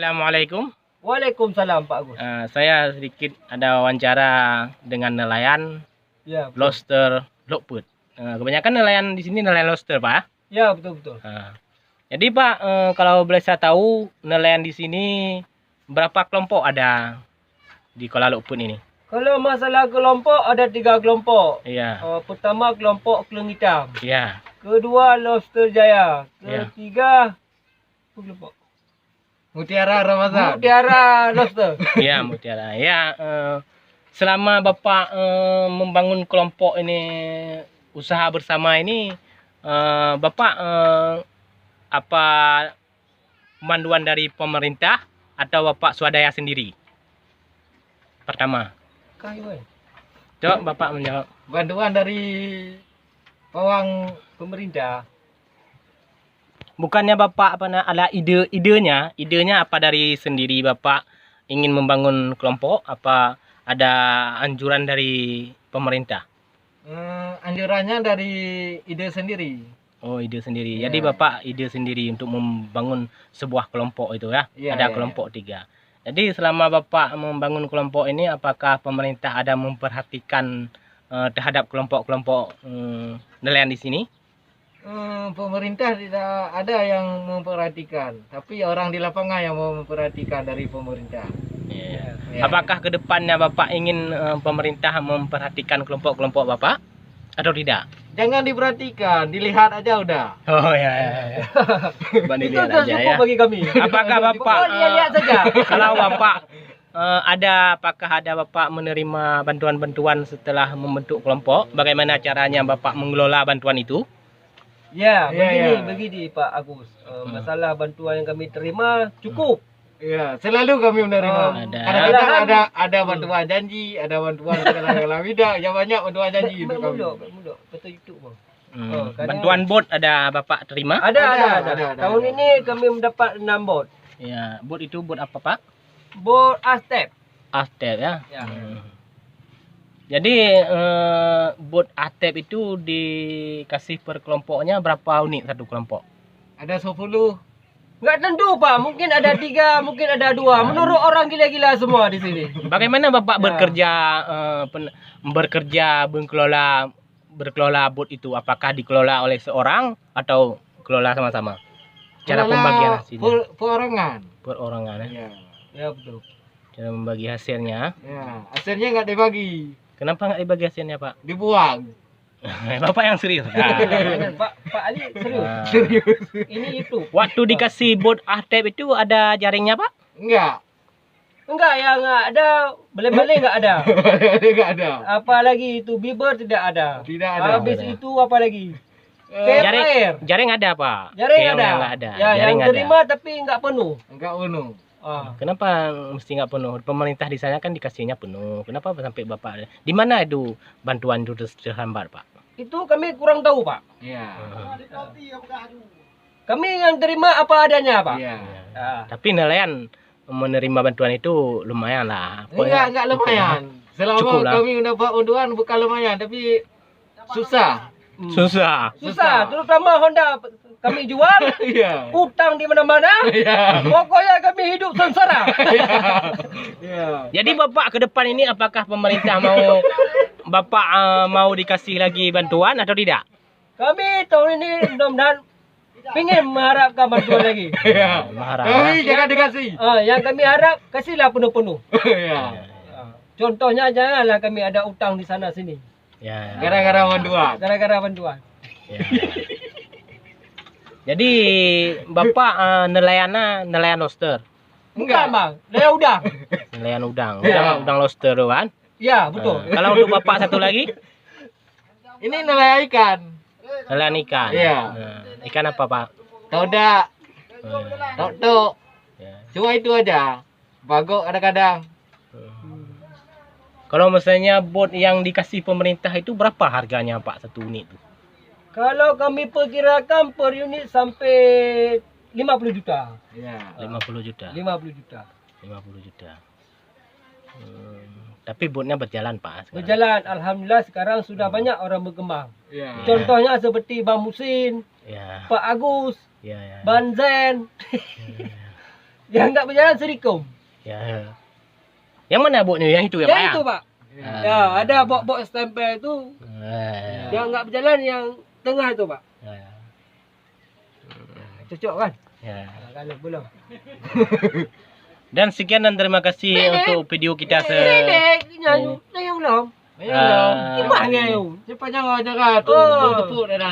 Assalamualaikum. Waalaikumsalam Pak Agus. Saya sedikit ada wawancara dengan nelayan Ya, betul. lobster Lokput. Kebanyakan nelayan di sini nelayan lobster, Pak. Ya, betul. Jadi Pak, kalau boleh saya tahu nelayan di sini berapa kelompok ada di Kuala Lokput ini? Kalau masalah kelompok ada 3 kelompok. Iya. Pertama kelompok keleng hitam. Iya. Kedua lobster jaya. Ya. Ketiga apa kelompok? Mutiara Ramadan. Mutiara lobster. Iya, Mutiara. Ya, selama Bapak membangun kelompok ini, usaha bersama ini, Bapak apa panduan dari pemerintah atau Bapak swadaya sendiri? Pertama. Coba Bapak menjawab. Bantuan dari pawang Pemerintah. Bukannya Bapak ada idenya apa dari sendiri Bapak ingin membangun kelompok, apa ada anjuran dari pemerintah? anjurannya dari ide sendiri. Oh, ide sendiri. Ya. Jadi Bapak ide sendiri untuk membangun sebuah kelompok itu ya? Ya, Ada ya, kelompok 3. Jadi selama Bapak membangun kelompok ini, apakah pemerintah ada memperhatikan terhadap kelompok-kelompok nelayan di sini? Pemerintah tidak ada yang memperhatikan, tapi orang di lapangan yang mau memperhatikan dari pemerintah. Ya. Ya. Apakah ke depannya Bapak ingin pemerintah memperhatikan kelompok-kelompok Bapak atau tidak? Jangan diperhatikan, dilihat aja udah. Oh ya. Coba Itu dilihat sudah aja cukup ya. bagi kami. Apakah Bapak lihat saja. kalau Bapak apakah ada Bapak menerima bantuan-bantuan setelah membentuk kelompok? Bagaimana caranya Bapak mengelola bantuan itu? Ya, Ya, begini Pak Agus. Masalah bantuan yang kami terima cukup. Ya, selalu kami menerima. Ada. Kadang-kadang ada bantuan janji, ada bantuan kadang-kadang tidak, yang banyak bantuan janji untuk kami. Mudah. Betul itu, Bang. kadang- Bantuan bot ada Bapak terima? Ada. Tahun ada. ini kami mendapat 6 bot. Ya, bot itu bot apa Pak? Bot Astep. Astep ya. Ya. Jadi bot Astep itu dikasih per kelompoknya berapa unit satu kelompok? Ada 10. Enggak tentu, Pak. Mungkin ada 3, mungkin ada 2. Menurut orang gila-gila semua di sini. Bagaimana Bapak Ya. bekerja berkelola bot itu? Apakah dikelola oleh seorang atau kelola sama-sama? Cara pembagian hasilnya Perorangan. perorangan ya. Ya. Ya, betul. Cara membagi hasilnya. Ya, hasilnya nggak dibagi, Kenapa nggak dibagi hasilnya Pak? dibuang. Bapak yang serius. Jangan, Pak Ali serius. Nah, Ini itu. waktu dikasih bot Astep itu ada jaringnya Pak? Enggak. Enggak, yang ada balik-balik enggak ada. Enggak ada. Apalagi itu bibir tidak ada. Tidak ada. Habis Ada. itu apa lagi? Kem air. Jaring ada Pak? Jaring Keong ada. yang nggak ada. Ya, Jaring yang ada. terima tapi enggak penuh. Enggak penuh. Kenapa mesti nggak penuh? Pemerintah di sana kan dikasihnya penuh. Kenapa sampai Bapak? Di mana itu bantuan itu terhambat Pak? Itu kami kurang tahu, Pak. Iya. Kami yang terima apa adanya, Pak. Iya. Ah. Tapi nelayan menerima bantuan itu lumayan lah. Enggak lumayan. Selama Cukup lah. kami mendapat bantuan bukan lumayan, tapi susah. Susah. Susah, terutama Honda kami jual, Iya. utang di mana-mana. Iya. Pokoknya kami hidup sengsara. Iya. Jadi Bapak ke depan ini apakah pemerintah Bapak mau dikasih lagi bantuan atau tidak? Kami tahun ini mudah-mudahan ingin mengharapkan bantuan lagi. Iya. Marah. Tapi jangan dikasih. Yang kami harap kasihlah penuh-penuh. Iya. Contohnya janganlah kami ada utang di sana sini. Ya. Gara-gara bantuan. Gara-gara bantuan. Ya. Jadi Bapak nelayan lobster, Bukan, Bang. Dia udang. nelayan udang, Ya. udang lobster tuh kan? Ya, betul. Kalau untuk Bapak satu lagi Ini nelayan ikan. nelayan ikan. Iya. Ikan apa Pak? Todak, Eh, tok. ya. Cuma itu aja. Bagok kadang-kadang. Kalau misalnya bot yang dikasih pemerintah itu berapa harganya Pak satu unit tuh? Kalau kami perkirakan per unit sampai 50 juta. Iya. 50 juta. 50 juta. 50 juta. Tapi botnya berjalan Pak sekarang. Berjalan, alhamdulillah sekarang sudah banyak orang berkembang. Iya. Contohnya seperti Bang Musin, Ya. Pak Agus, Ya. Ban Zen. Yang enggak berjalan serikum. Ya. Yang mana bot ni? Yang itu ya, Pak? Yang Ya? itu, Pak. Ya. Ya, ada bot-bot stempel itu. Yang enggak berjalan yang tengah itu, Pak. Ya. Cocok kan? Ya. Kalau belum. Dan sekian dan terima kasih untuk video kita Nenek, nyanyi belum. Ayo dong. Ah. Gimana yuk? Cepat jangan aja tu. Oh. Tepuk dah.